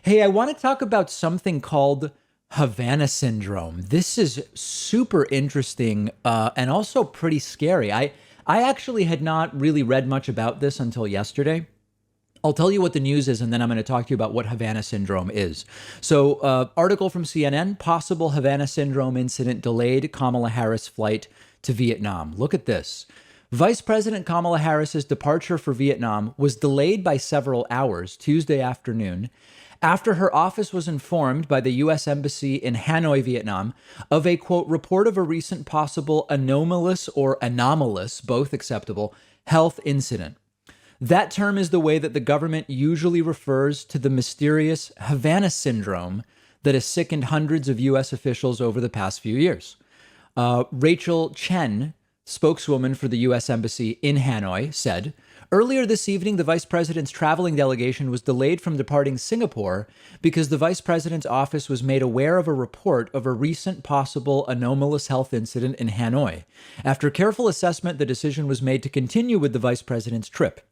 Hey, I want to talk about something called Havana syndrome. This is super interesting and also pretty scary. I actually had not really read much about this until yesterday. I'll tell you what the news is, and then I'm going to talk to you about what Havana syndrome is. So, article from CNN: possible Havana syndrome incident delayed Kamala Harris flight to Vietnam. Look at this. Vice President Kamala Harris's departure for Vietnam was delayed by several hours Tuesday afternoon after her office was informed by the U.S. Embassy in Hanoi, Vietnam, of a quote report of a recent possible anomalous, both acceptable, health incident. That term is the way that the government usually refers to the mysterious Havana syndrome that has sickened hundreds of U.S. officials over the past few years. Rachel Chen, spokeswoman for the U.S. Embassy in Hanoi, said, earlier this evening, the vice president's traveling delegation was delayed from departing Singapore because the vice president's office was made aware of a report of a recent possible anomalous health incident in Hanoi. After careful assessment, the decision was made to continue with the vice president's trip.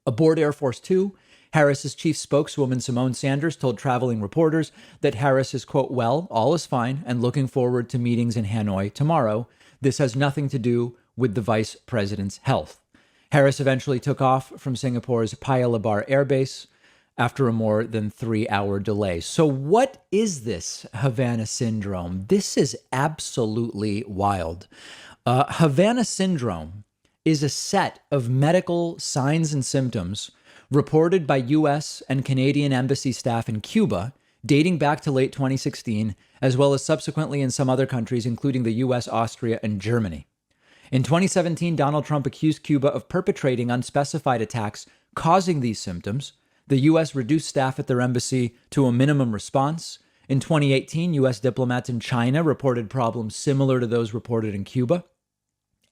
Aboard Air Force Two, Harris's chief spokeswoman Simone Sanders told traveling reporters that Harris is, quote, well, all is fine and looking forward to meetings in Hanoi tomorrow. This has nothing to do with the vice president's health. Harris eventually took off from Singapore's Paya Lebar Air Base after a more than 3-hour delay. So what is this Havana syndrome? This is absolutely wild. Havana syndrome is a set of medical signs and symptoms reported by U.S. and Canadian embassy staff in Cuba dating back to late 2016, as well as subsequently in some other countries, including the U.S., Austria, and Germany. In 2017, Donald Trump accused Cuba of perpetrating unspecified attacks causing these symptoms. The U.S. reduced staff at their embassy to a minimum response. In 2018, U.S. diplomats in China reported problems similar to those reported in Cuba,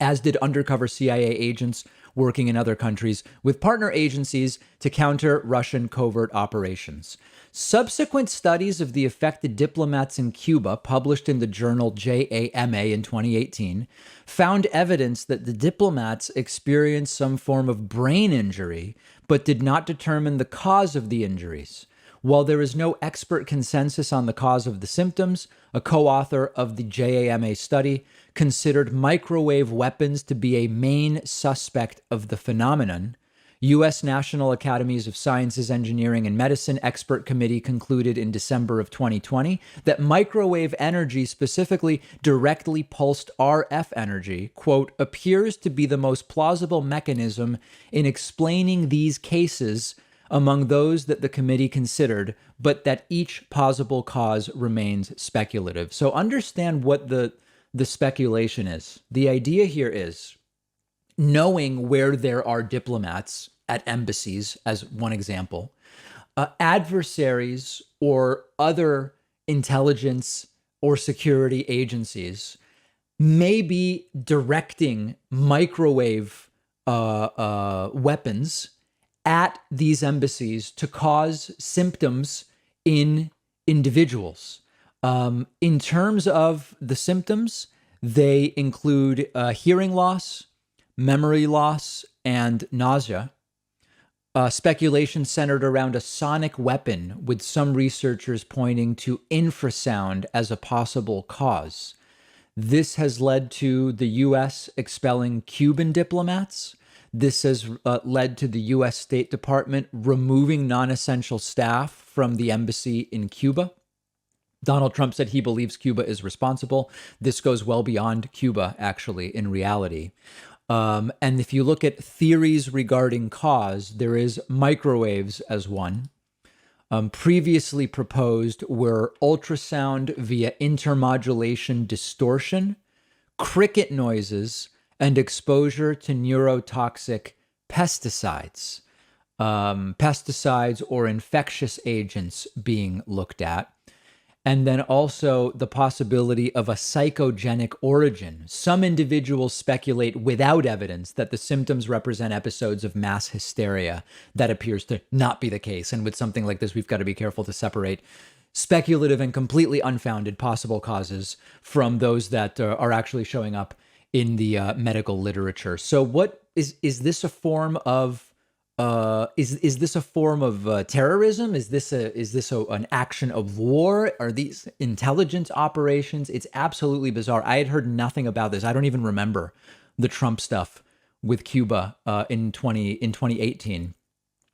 as did undercover CIA agents working in other countries with partner agencies to counter Russian covert operations. Subsequent studies of the affected diplomats in Cuba, published in the journal JAMA in 2018, found evidence that the diplomats experienced some form of brain injury, but did not determine the cause of the injuries. While there is no expert consensus on the cause of the symptoms, a co-author of the JAMA study considered microwave weapons to be a main suspect of the phenomenon. U.S. National Academies of Sciences, Engineering, and Medicine Expert Committee concluded in December of 2020 that microwave energy, specifically directly pulsed RF energy, quote, appears to be the most plausible mechanism in explaining these cases among those that the committee considered, but that each possible cause remains speculative. So understand what the speculation is. The idea here is knowing where there are diplomats at embassies, as one example, adversaries or other intelligence or security agencies may be directing microwave weapons at these embassies to cause symptoms in individuals. In terms of the symptoms, they include hearing loss, memory loss, and nausea. Speculation centered around a sonic weapon, with some researchers pointing to infrasound as a possible cause. This has led to the U.S. expelling Cuban diplomats. This has led to the U.S. State Department removing non-essential staff from the embassy in Cuba. Donald Trump said he believes Cuba is responsible. This goes well beyond Cuba, actually, in reality. And if you look at theories regarding cause, there is microwaves as one. Previously proposed were ultrasound via intermodulation distortion, cricket noises, and exposure to neurotoxic pesticides. Pesticides or infectious agents being looked at. And then also the possibility of a psychogenic origin. Some individuals speculate without evidence that the symptoms represent episodes of mass hysteria. That appears to not be the case. And with something like this, we've got to be careful to separate speculative and completely unfounded possible causes from those that are actually showing up in the medical literature. So what is this a form of is this a form of terrorism? Is this an action of war? Are these intelligence operations? It's absolutely bizarre. I had heard nothing about this. I don't even remember the Trump stuff with Cuba in 2018,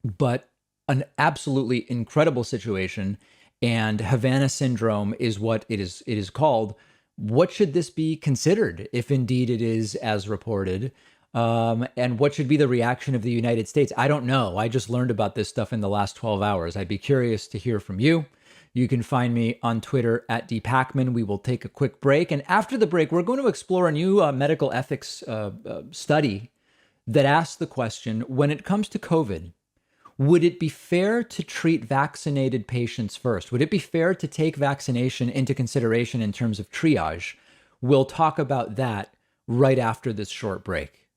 but an absolutely incredible situation. And Havana syndrome is what it is called. What should this be considered if indeed it is as reported? And what should be the reaction of the United States? I don't know. I just learned about this stuff in the last 12 hours. I'd be curious to hear from you. You can find me on Twitter at dpacman. We will take a quick break. And after the break, we're going to explore a new medical ethics study that asks the question, when it comes to COVID, would it be fair to treat vaccinated patients first? Would it be fair to take vaccination into consideration in terms of triage? We'll talk about that right after this short break.